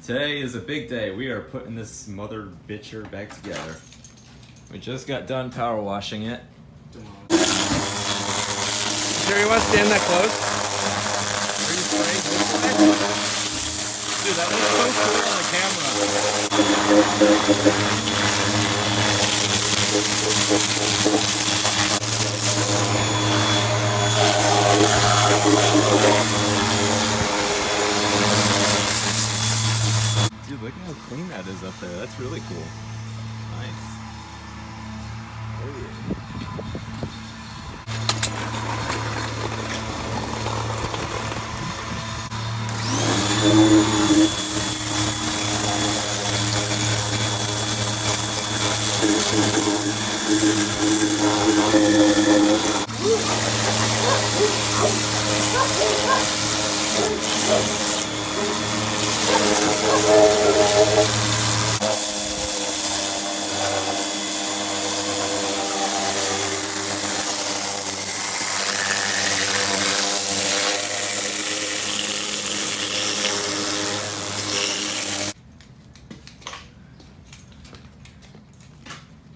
Today is a big day. We are putting this mother bitcher back together. We just got done power washing it. Sure you want to stand that close? Are you afraid? Dude, that looks so cool on the camera. Dude, look at how clean that is up there. That's really cool. Nice. Oh yeah.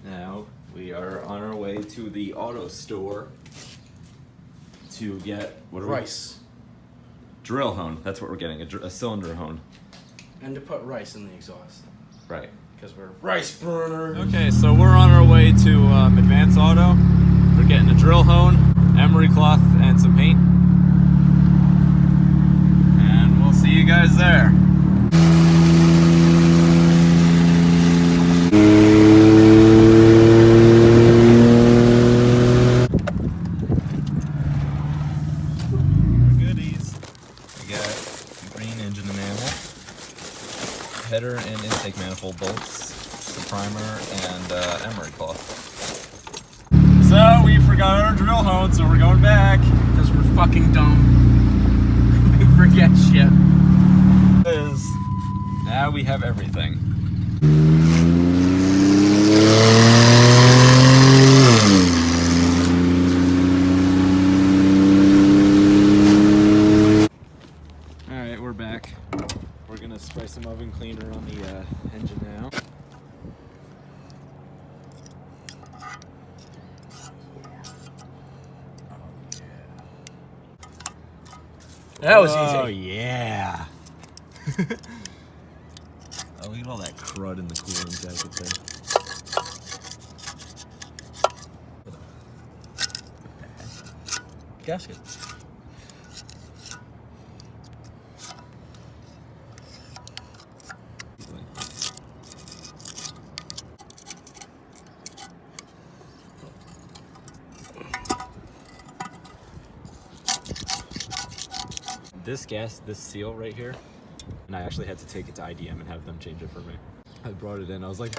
Now we are on our way to the auto store to get Rice. Drill hone. That's what we're getting. A cylinder hone. And to put rice in the exhaust. Right. Because we're rice burner. Okay, so we're on our way to Advance Auto. We're getting a drill hone, emery cloth, and some paint. And we'll see you guys there. Header and intake manifold bolts, the primer, and emery cloth. So we forgot our drill hone, so we're going back. Because we're fucking dumb. We forget shit. Now we have everything. Alright, we're back. We're gonna spray some oven cleaner on the engine now. That was easy. Oh yeah! Oh, look at all that crud in the cooling jacket there. Gasket. This seal right here, and I actually had to take it to IDM and have them change it for me. I brought it in, I was like,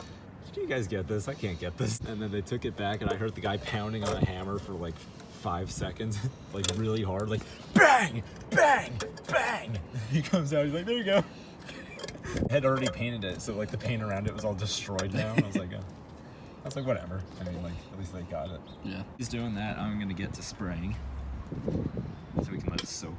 did you guys get this? I can't get this. And then they took it back and I heard the guy pounding on a hammer for like 5 seconds, like really hard, like bang, bang, bang. He comes out, he's like, there you go. I had already painted it, so like the paint around it was all destroyed now. I was like, whatever. I mean, like, at least they got it. Yeah. He's doing that, I'm gonna get to spraying, so we can let it soak.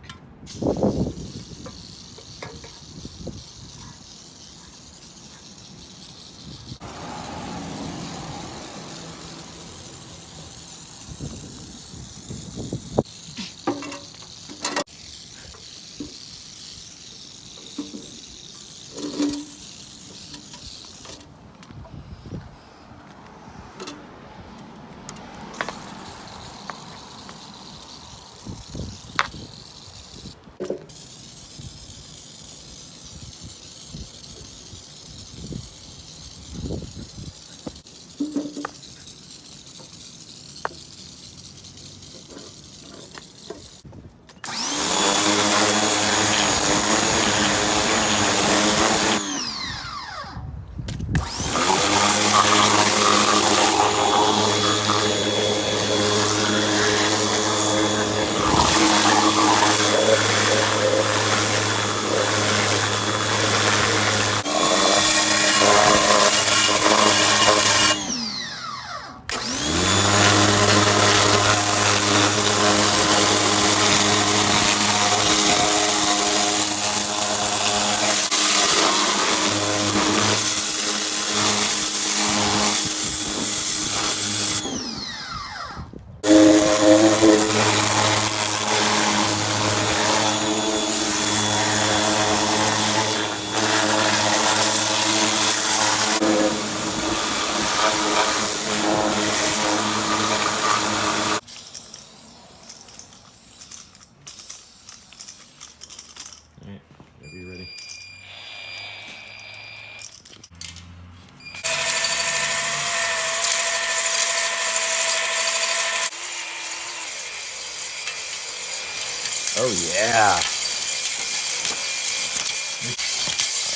yeah.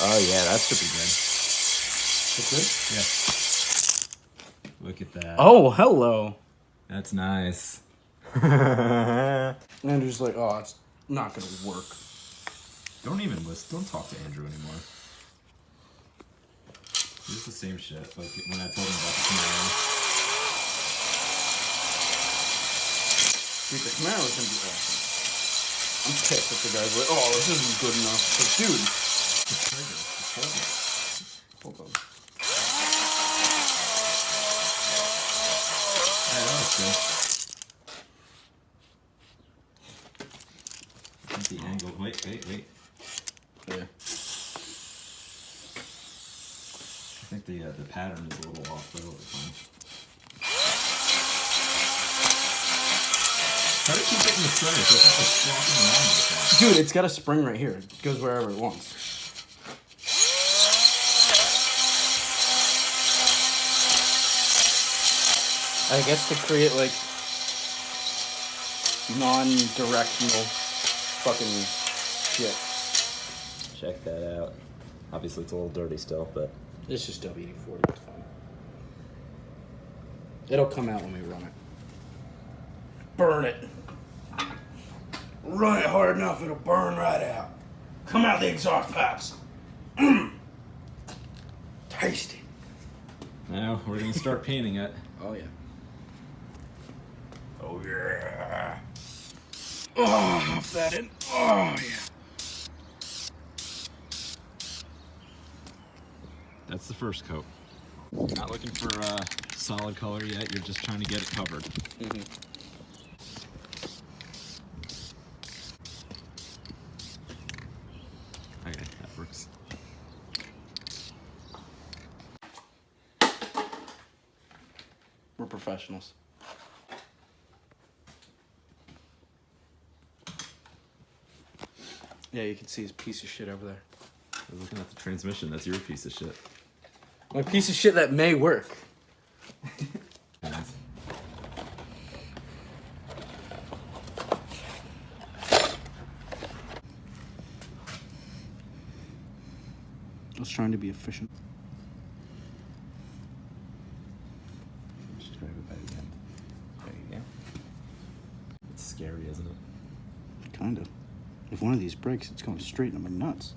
Oh yeah, that should be good. That's good? Yeah. Look at that. Oh, hello. That's nice. Andrew's like, oh, it's not gonna work. Don't even listen. Don't talk to Andrew anymore. It's the same shit. Like when I told him about the Camaro. Dude, the Camaro is gonna be awesome. I'm pissed if the guy's like, oh, this isn't good enough. But dude, The trigger. Just hold it. hold on. Yeah, that was good. I think the angle. Wait. Yeah. I think the pattern is a little off, but it'll be fine. Try to keep it in the center so it's not like flopping around like that. Dude, it's got a spring right here. It goes wherever it wants. I guess to create like non-directional fucking shit. Check that out. Obviously, it's a little dirty still, but It's just WD-40. It's fine. It'll come out when we run it. Burn it. Run it hard enough, it'll burn right out. Come out the exhaust pipes. Tasty. now we're gonna start painting it. Oh yeah. Oh yeah. Oh, off that in. Oh yeah. That's the first coat. Not looking for a solid color yet. You're just trying to get it covered. Mm-hmm. Okay, that works. We're professionals. Yeah, you can see his piece of shit over there. I was looking at the transmission. That's your piece of shit. My piece of shit that may work. I was trying to be efficient. Just grab it by the end. There you go. It's scary, isn't it? Kind of. If one of these breaks, it's going straight into my nuts.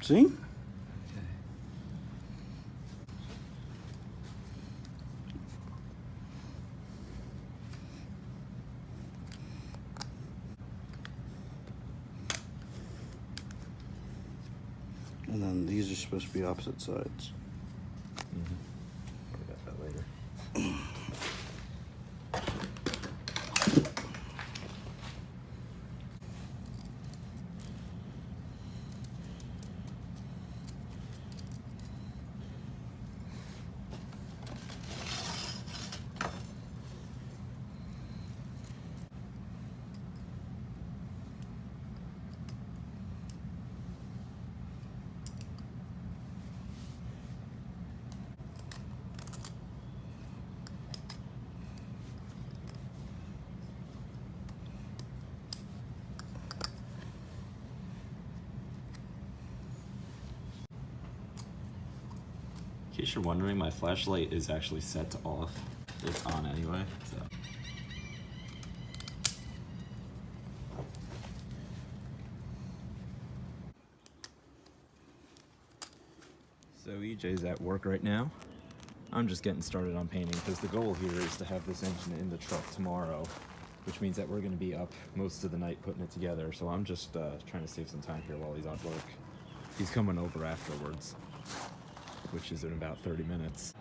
See? Okay. And then these are supposed to be opposite sides. Worry about that later. In case you're wondering, my flashlight is actually set to off. It's on anyway, so. So EJ's at work right now. I'm just getting started on painting because the goal here is to have this engine in the truck tomorrow, which means that we're going to be up most of the night putting it together. So I'm just trying to save some time here while he's at work. He's coming over afterwards, which is in about 30 minutes.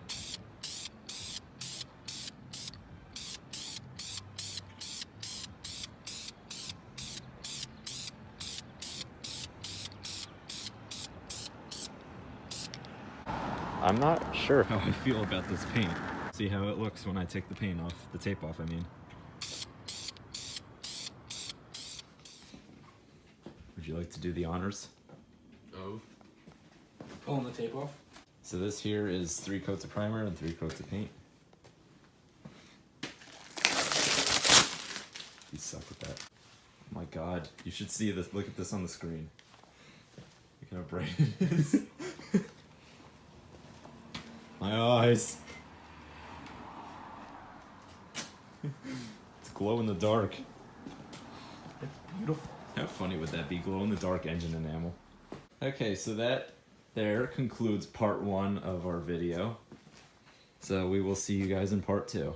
I'm not sure how I feel about this paint. See how it looks when I take the paint off, the tape off, I mean. Would you like to do the honors? Oh. Pulling the tape off? So this here is 3 coats of primer and 3 coats of paint. suck at that. Oh my god, you should see this. Look at this on the screen. Look how bright it is. My eyes. It's glow in the dark. Beautiful. How funny would that be? Glow in the dark engine enamel. Okay, so that there concludes part 1 of our video. So we will see you guys in part 2.